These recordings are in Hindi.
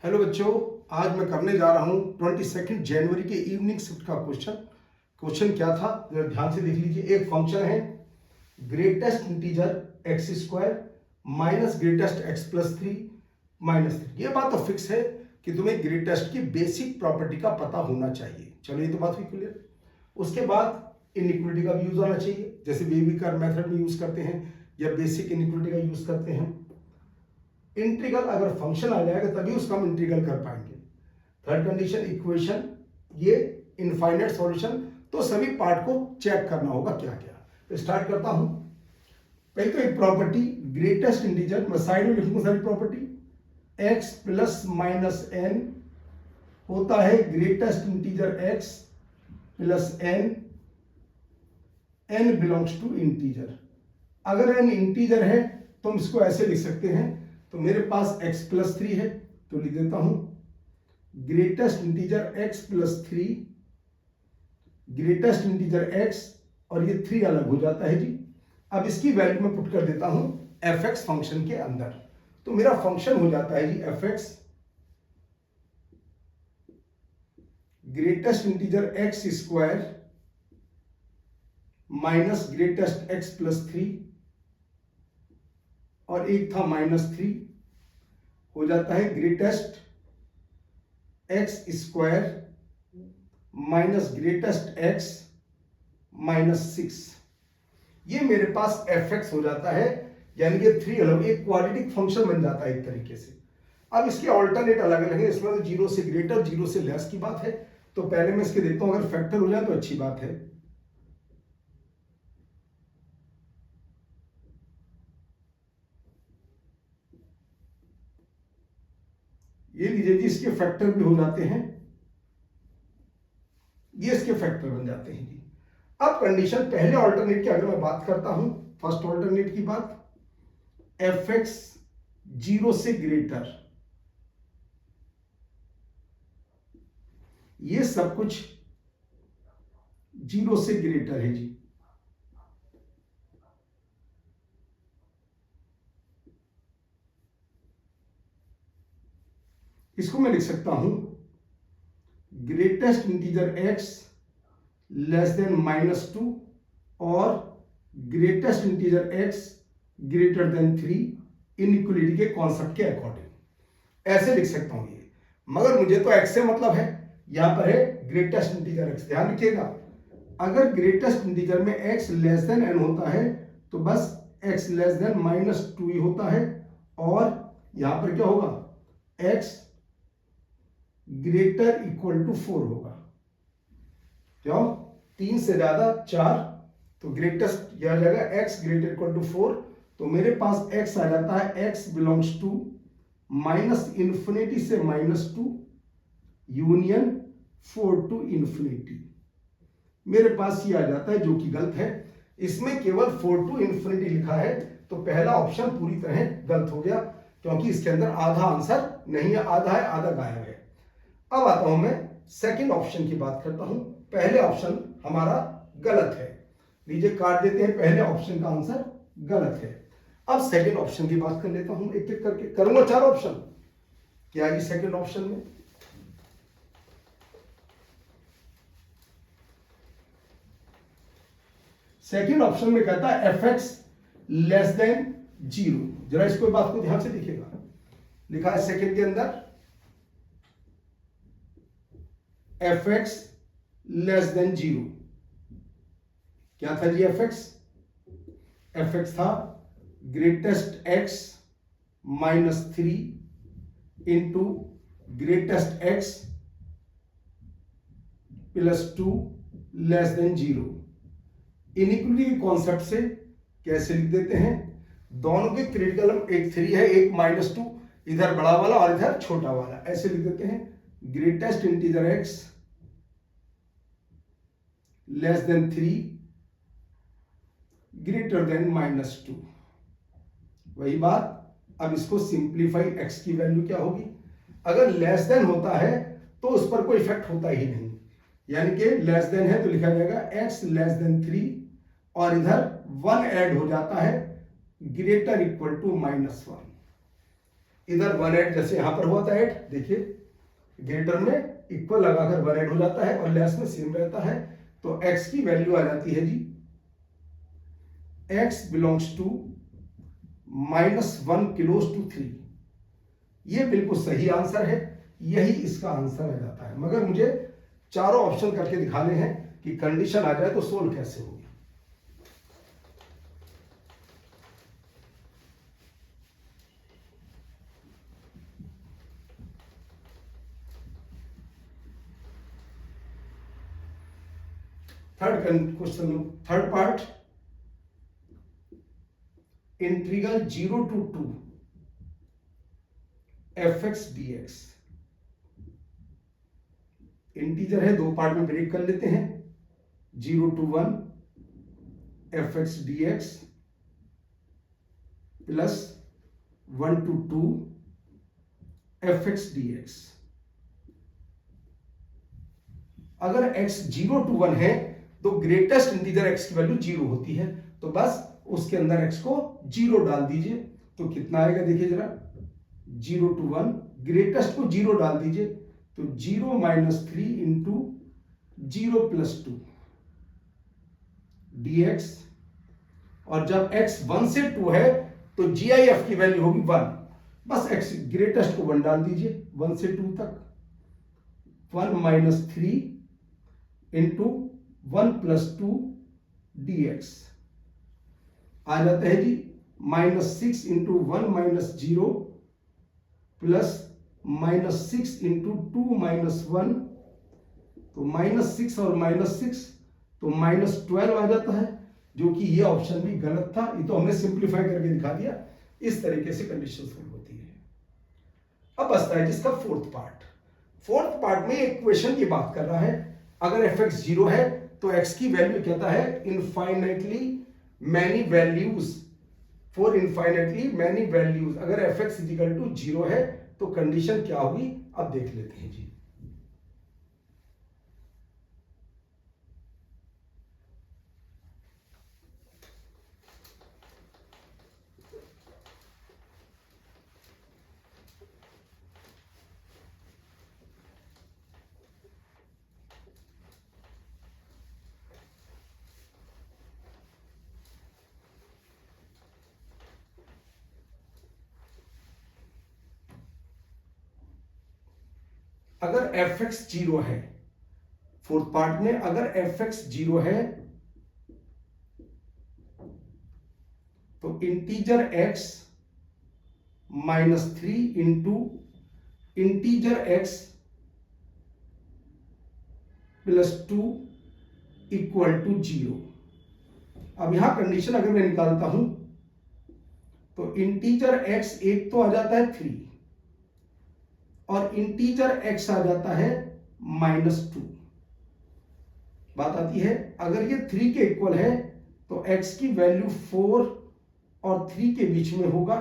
हेलो बच्चों, आज मैं करने जा रहा हूं 22 जनवरी के इवनिंग शिफ्ट का क्वेश्चन क्या था जरा ध्यान से देख लीजिए। एक फंक्शन है greatest integer x square minus greatest x plus 3 minus 3। ये बात तो फिक्स है कि तुम्हें ग्रेटेस्ट की बेसिक प्रॉपर्टी का पता होना चाहिए। चलो ये तो बात हुई क्लियर। उसके बाद इनइक्वालिटी का भी यूज आना चाहिए, जैसे बेबी कर्व मेथड में यूज करते हैं या बेसिक इनइक्वालिटी का यूज करते हैं। इंटीग्रल अगर फंक्शन आ जाएगा तभी उसका हम इंटीग्रल कर पाएंगे। थर्ड कंडीशन इक्वेशन, ये इनफाइनाइट सॉल्यूशन, तो सभी पार्ट को चेक करना होगा क्या क्या। तो स्टार्ट करता हूं। पहले तो एक प्रॉपर्टी ग्रेटेस्ट इंटीजर, मैं साइड में लिखूंगा सारी property. x plus minus n होता है greatest integer x plus n, n belongs to integer. अगर n इंटीजर है तो हम इसको ऐसे लिख सकते हैं। तो मेरे पास x प्लस 3 है तो लिख देता हूं greatest integer x plus 3, greatest integer x, और ये 3 अलग हो जाता है जी। अब इसकी वैल्यू में पुट कर देता हूं fx फंक्शन के अंदर, तो मेरा फंक्शन हो जाता है जी fx greatest integer x square minus greatest x plus 3, और एक था माइनस 3, हो जाता है greatest x square minus greatest x minus 6। ये मेरे पास fx हो जाता है, यानी कि 3 अलग एक क्वाड्रेटिक फंक्शन बन जाता है एक तरीके से। अब इसके ऑल्टरनेट अलग अलग है, इसमें तो 0 से ग्रेटर 0 से लेस की बात है। तो पहले मैं इसके देखता हूं, अगर फैक्टर हो जाए तो अच्छी बात है। ये लीजिए जी, इसके फैक्टर भी हो जाते हैं, ये इसके फैक्टर बन जाते हैं जी। अब कंडीशन पहले ऑल्टरनेट की अगर मैं बात करता हूं, फर्स्ट ऑल्टरनेट की बात, fx 0 से ग्रेटर, ये सब कुछ 0 से ग्रेटर है जी। इसको मैं लिख सकता हूं greatest integer x less than minus 2 और greatest integer x greater than 3 inequality के कॉन्सेप्ट के अकॉर्डिंग ऐसे लिख सकता हूं ये। मगर मुझे तो x से मतलब है, यहां पर है ग्रेटेस्ट इंटीजर x। ध्यान रखिएगा, अगर ग्रेटेस्ट इंटीजर में x लेस देन n होता है तो बस x लेस देन माइनस 2 ही होता है, और यहां पर क्या होगा x ग्रेटर इक्वल टू 4 होगा। क्यों? 3 से ज्यादा 4, तो ग्रेटेस्ट यह आ जाएगा x ग्रेटर इक्वल टू 4। तो मेरे पास x आ जाता है x belongs to minus infinity से माइनस 2 यूनियन 4 टू इंफिनिटी। मेरे पास ये आ जाता है, जो कि गलत है। इसमें केवल 4 टू इंफिनिटी लिखा है, तो पहला ऑप्शन पूरी तरह गलत हो गया, क्योंकि इसके अंदर आधा आंसर नहीं है, आधा है आधा गायब है। अब आता हूं मैं सेकंड ऑप्शन की बात करता हूं। पहले ऑप्शन हमारा गलत है, लीजिए काट देते हैं, पहले ऑप्शन का आंसर गलत है। अब सेकंड ऑप्शन की बात कर लेता हूं, एक एक करके करूंगा 4 ऑप्शन। क्या है सेकंड ऑप्शन में? सेकंड ऑप्शन में कहता है fx लेस देन 0। जरा इसको बात को ध्यान से देखिएगा, लिखा है सेकंड के अंदर fx लेस देन 0। क्या था जी fx था greatest x minus 3 into greatest x plus 2 less than 0। Inequality के कॉन्सेप्ट से कैसे लिख देते हैं, दोनों के क्रिटिकल एक 3 है, एक माइनस 2, इधर बड़ा वाला और इधर छोटा वाला, ऐसे लिख देते हैं greatest integer x less than 3 greater than minus 2। वही बात, अब इसको सिंप्लीफाई x की वैल्यू क्या होगी, अगर लेस देन होता है तो उस पर कोई इफेक्ट होता ही नहीं, यानी कि लेस देन है तो लिखा जाएगा x लेस देन 3, और इधर 1 ऐड हो जाता है ग्रेटर इक्वल टू माइनस 1। इधर 1 ऐड, जैसे यहां पर हुआ था ऐड, देखिए ग्रेटर में इक्वल लगाकर 1 ऐड हो जाता है और लेस में सेम रहता है। तो x की वैल्यू आ जाती है जी x belongs to -1 close to 3। ये बिल्कुल सही आंसर है, यही इसका आंसर आ जाता है। मगर मुझे चारों ऑप्शन करके दिखाने हैं कि कंडीशन आ जाए तो सोल्व कैसे होगी। Third question, third part, integral 0 to 2 fx dx। Integer है, दो पार्ट में ब्रेक कर लेते हैं। 0 to 1 fx dx plus 1 to 2 fx dx। अगर x 0 to 1 है तो ग्रेटेस्ट इंटीजर x की वैल्यू 0 होती है, तो बस उसके अंदर x को 0 डाल दीजिए। तो कितना आएगा देखिए जरा, 0 to 1, ग्रेटेस्ट को 0 डाल दीजिए, तो 0 - 3 इंटू 0 + 2 dx। और जब x 1 से 2 है तो GIF की वैल्यू होगी 1। बस x ग्रेटेस्ट को 1 डाल दीजिए 1 से 2 तक। 1 - 3 इंटू 1 + 2 dx आ जाता है जी -6 इंटू 1 - 0 प्लस -6 इंटू 2 - 1, तो -6 और -6 तो -12 आ जाता है, जो कि ये ऑप्शन भी गलत था। ये तो हमने सिंप्लीफाई करके दिखा दिया। इस तरीके से कंडीशन सोल्व होती है। अब बचता है जिसका फोर्थ पार्ट। फोर्थ पार्ट में एक इक्वेशन की बात कर रहा है। अगर fx 0 है तो x की वैल्यू कहता है infinitely many values, for infinitely many values. अगर fx = 0 है तो कंडीशन क्या होगी, अब देख लेते हैं जी। अगर fx 0 है, फोर्थ पार्ट में अगर fx 0 है तो integer x -3 into integer x + 2 = 0। अब यहां कंडीशन अगर मैं निकालता हूं तो इंटीजर x एक तो आ जाता है 3 और इंटीजर x आ जाता है -2। बात आती है अगर ये 3 के इक्वल है तो x की वैल्यू 4 और 3 के बीच में होगा,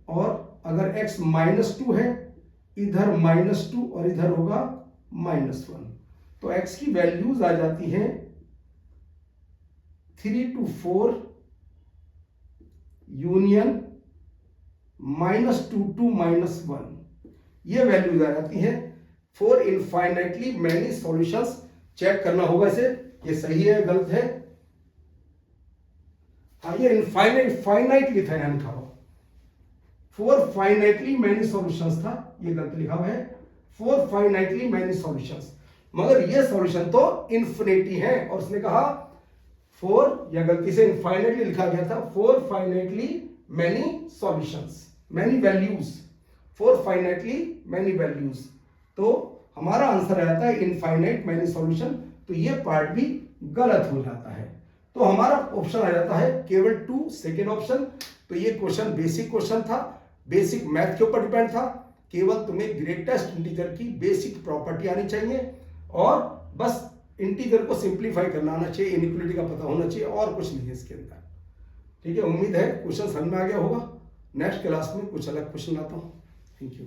और अगर x -2 है, इधर -2 और इधर होगा -1, तो x की वैल्यूज आ जाती हैं 3 to 4 यूनियन -2 to -1। ये वैल्यूज आ जाती हैं for infinitely many solutions. Check करना होगा इसे, ये सही है गलत है। ये इनफाइनाइट लिखा है, लिखा हुआ फॉर फाइनाइटली मैनी सॉल्यूशंस था, ये गलत लिखा हुआ है फॉर फाइनाइटली मैनी सॉल्यूशंस। मगर ये सॉल्यूशन तो इन्फिनिटी है, और उसने कहा फॉर, या गलती से इनफाइनाइटली लिखा गया था, for finitely many solutions, many values, for finitely many values. तो हमारा आंसर आ जाता है इनफाइनाइट मैनी सॉल्यूशन। तो ये पार्ट भी गलत हो जाता है। तो हमारा ऑप्शन आ जाता है केवल 2, सेकेंड ऑप्शन। तो ये क्वेश्चन बेसिक क्वेश्चन था, बेसिक मैथ के ऊपर डिपेंड था। केवल तुम्हें ग्रेटेस्ट इंटीजर की बेसिक प्रॉपर्टी आनी चाहिए और बस इंटीजर को सिंप्लीफाई करना आना चाहिए, इनइक्वालिटी का पता होना चाहिए, और कुछ नहीं है इसके अंदर। ठीक है, उम्मीद है क्वेश्चन समझ में आ गया होगा। नेक्स्ट क्लास में कुछ अलग क्वेश्चन लाता हूँ। Thank you.